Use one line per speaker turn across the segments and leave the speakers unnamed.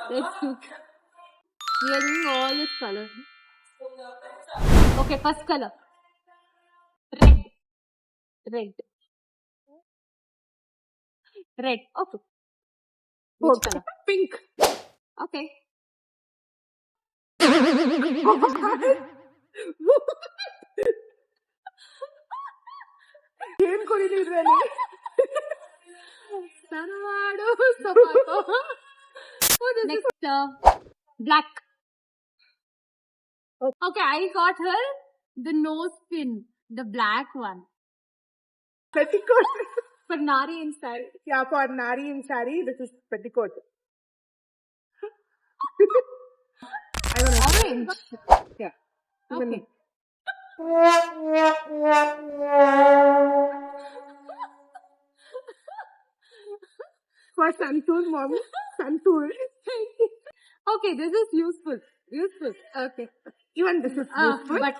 Let's look. We are doing all this color. Okay, first color. Red. Red. Red. Okay. Which
Okay.
color?
Pink.
Okay.
ಏನ್ ಕುಡಿದಿದ್ರಲ್ಲಿ
Sarvado Sapato. Next, black. Okay, I got her the nose pin, the black one.
petticoat.
For Nari inside.
Yeah, for Nari in saree, this is petticoat. I want
Orange.
Yeah.
Okay.
For Santoor, mom. Santoor.
Okay, this is useful. Useful. Okay.
Even this is useful.
But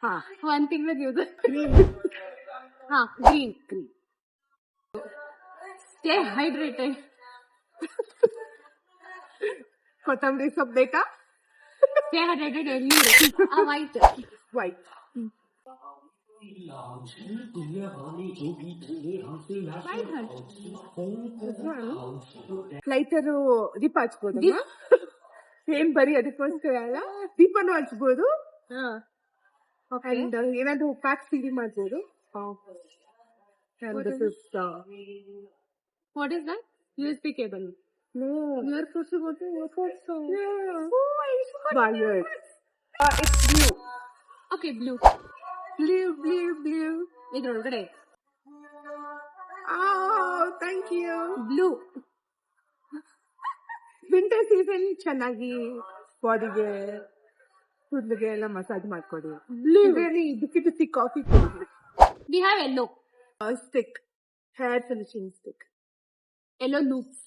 Huh.
one thing with you.
Green.
Green. Green. Stay hydrated.
Kothambari sab beta.
Stay hydrated early. White.
White.
White one.
Lighter ದೀಪ ಹಚ್ಬೋದು ಏನ್ ಬರೀ ಅದಕ್ಕೋಸ್ಕರ ಅಲ್ಲ ದೀಪನೂ ಹಚ್ಬೋದು and ಏನಾದ್ರು pack ಸಿಡಿ ಮಾಡ್ಬೋದು
What is that? USB cable.
No.
You are supposed to go to airport, so.
Violet. It's blue.
Okay, blue.
Blue.
ಇದ್ರೊಳಗಡೆ
Oh, thank you.
Blue.
Winter season ಚೆನ್ನಾಗಿ ಬಾಡಿಗೆ ಕೂದಲಿಗೆ ಎಲ್ಲ ಮಸಾಜ್ ಮಾಡ್ಕೊಡಿ. ಇದರಲ್ಲಿ ಬಿಸಿ ಕಾಫಿ ಕೊಡಿ.
We have yellow.
Stick. Hair finishing stick.
Yellow loops.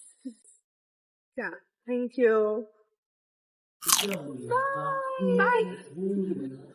Yeah. Thank you. Bye.